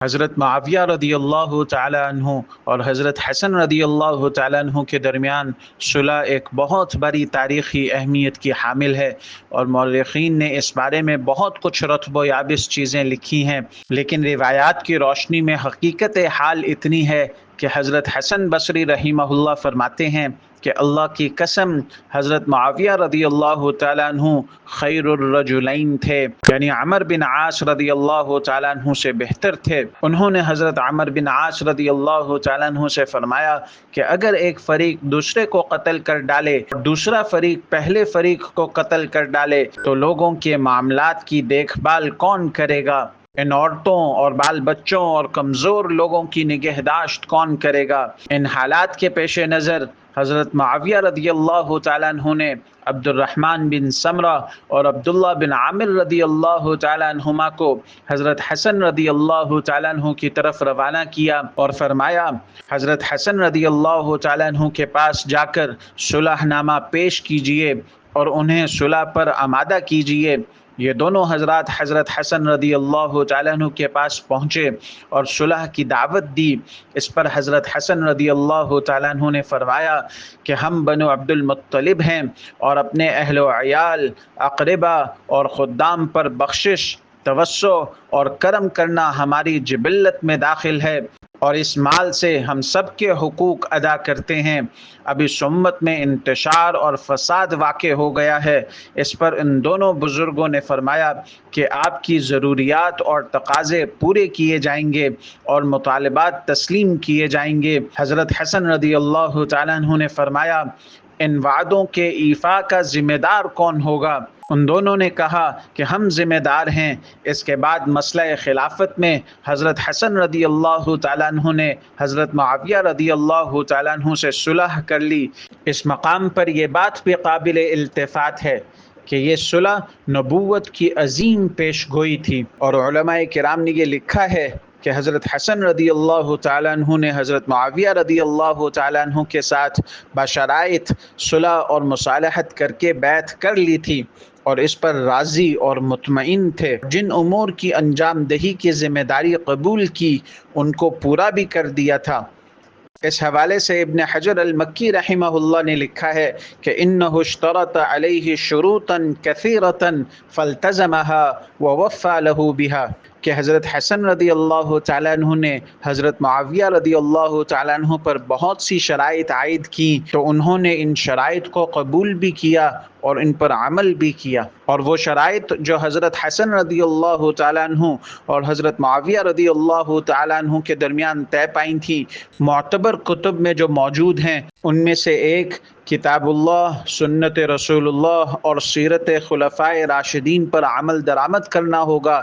حضرت معاویہ رضی اللہ تعالیٰ عنہ اور حضرت حسن رضی اللہ تعالیٰ عنہ کے درمیان صلح ایک بہت بڑی تاریخی اہمیت کی حامل ہے، اور مورخین نے اس بارے میں بہت کچھ رتب و یابس چیزیں لکھی ہیں، لیکن روایات کی روشنی میں حقیقت حال اتنی ہے کہ حضرت حسن بصری رحمہ اللہ فرماتے ہیں کہ اللہ کی قسم حضرت معاویہ رضی اللہ تعالیٰ عنہ خیر الرجلین تھے، یعنی عمر بن عاص رضی اللہ تعالیٰ عنہ سے بہتر تھے۔ انہوں نے حضرت عمر بن عاص رضی اللہ تعالیٰ عنہ سے فرمایا کہ اگر ایک فریق دوسرے کو قتل کر ڈالے اور دوسرا فریق پہلے فریق کو قتل کر ڈالے تو لوگوں کے معاملات کی دیکھ بھال کون کرے گا؟ ان عورتوں اور بال بچوں اور کمزور لوگوں کی نگہداشت کون کرے گا؟ ان حالات کے پیش نظر حضرت معاویہ رضی اللہ تعالیٰ عنہ نے عبد الرحمن بن سمرہ اور عبداللہ بن عامر رضی اللہ تعالیٰ عنہما کو حضرت حسن رضی اللہ تعالیٰ عنہ کی طرف روانہ کیا اور فرمایا حضرت حسن رضی اللہ تعالیٰ عنہ کے پاس جا کر صلح نامہ پیش کیجئے اور انہیں صلح پر آمادہ کیجئے۔ یہ دونوں حضرات حضرت حسن رضی اللہ تعالیٰ عنہ کے پاس پہنچے اور صلح کی دعوت دی۔ اس پر حضرت حسن رضی اللہ تعالیٰ عنہ نے فرمایا کہ ہم بنو عبد المطلب ہیں اور اپنے اہل و عیال، اقربا اور خدام پر بخشش، توسع اور کرم کرنا ہماری جبلت میں داخل ہے، اور اس مال سے ہم سب کے حقوق ادا کرتے ہیں۔ اب اس امت میں انتشار اور فساد واقع ہو گیا ہے۔ اس پر ان دونوں بزرگوں نے فرمایا کہ آپ کی ضروریات اور تقاضے پورے کیے جائیں گے اور مطالبات تسلیم کیے جائیں گے۔ حضرت حسن رضی اللہ تعالیٰ عنہ نے فرمایا ان وعدوں کے ایفا کا ذمہ دار کون ہوگا؟ ان دونوں نے کہا کہ ہم ذمہ دار ہیں۔ اس کے بعد مسئلہ خلافت میں حضرت حسن رضی اللہ تعالیٰ عنہ نے حضرت معاویہ رضی اللہ تعالیٰ عنہ سے صلح کر لی۔ اس مقام پر یہ بات بھی قابل التفات ہے کہ یہ صلح نبوت کی عظیم پیش گوئی تھی، اور علماء کرام نے یہ لکھا ہے کہ حضرت حسن رضی اللہ تعالیٰ عنہ نے حضرت معاویہ رضی اللہ تعالیٰ عنہ کے ساتھ بشرائط صلح اور مصالحت کر کے بیعت کر لی تھی، اور اس پر راضی اور مطمئن تھے۔ جن امور کی انجام دہی کی ذمہ داری قبول کی ان کو پورا بھی کر دیا تھا۔ اس حوالے سے ابن حجر المکی رحمہ اللہ نے لکھا ہے کہ انہ اشترط علیہ شروطا کثیرتا فالتزمها ووفى له بها، کہ حضرت حسن رضی اللہ تعالیٰ عنہ نے حضرت معاویہ رضی اللہ تعالیٰ عنہ پر بہت سی شرائط عائد کی تو انہوں نے ان شرائط کو قبول بھی کیا اور ان پر عمل بھی کیا، اور وہ شرائط جو حضرت حسن رضی اللہ تعالیٰ عنہ اور حضرت معاویہ رضی اللہ تعالیٰ عنہ کے درمیان طے پائی تھیں معتبر کتب میں جو موجود ہیں، ان میں سے ایک کتاب اللہ، سنت رسول اللہ اور سیرت خلفائے راشدین پر عمل درآمد کرنا ہوگا۔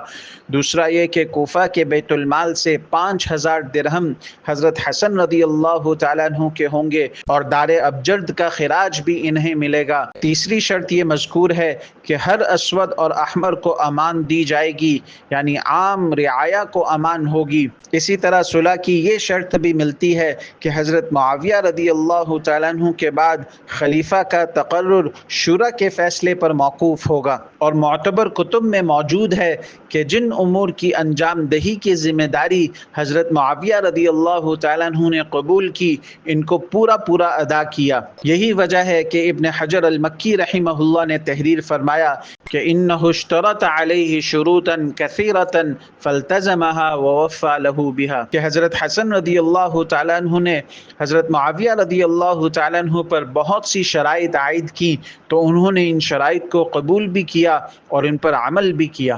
دوسرا یہ کہ کوفہ کے بیت المال سے 5000 درہم حضرت حسن رضی اللہ تعالیٰ عنہ کے ہوں گے اور دار ابجرد کا خراج بھی انہیں ملے گا۔ تیسری شرط یہ مذکور ہے کہ ہر اسود اور احمر کو امان دی جائے گی، یعنی عام رعایا کو امان ہوگی۔ اسی طرح صلح کی یہ شرط بھی ملتی ہے کہ حضرت معاویہ رضی اللہ تعالیٰ عنہ کے بعد خلیفہ کا تقرر شورا کے فیصلے پر موقوف ہوگا، اور معتبر کتب میں موجود ہے کہ جن امور کی انجام دہی کی ذمہ داری حضرت معاویہ رضی اللہ تعالیٰ عنہ نے قبول کی، ان کو پورا ادا کیا۔ یہی وجہ ہے کہ ابن حجر المکی رحمہ اللہ نے تحریر فرمایا کہ انہ اشترط علیہ شروطا کثیرتا فالتزمها ووفى له بها، کہ حضرت حسن رضی اللہ تعالیٰ عنہ نے حضرت معاویہ رضی اللہ تعالیٰ عنہ پر بہت سی شرائط عائد کی تو انہوں نے ان شرائط کو قبول بھی کیا اور ان پر عمل بھی کیا۔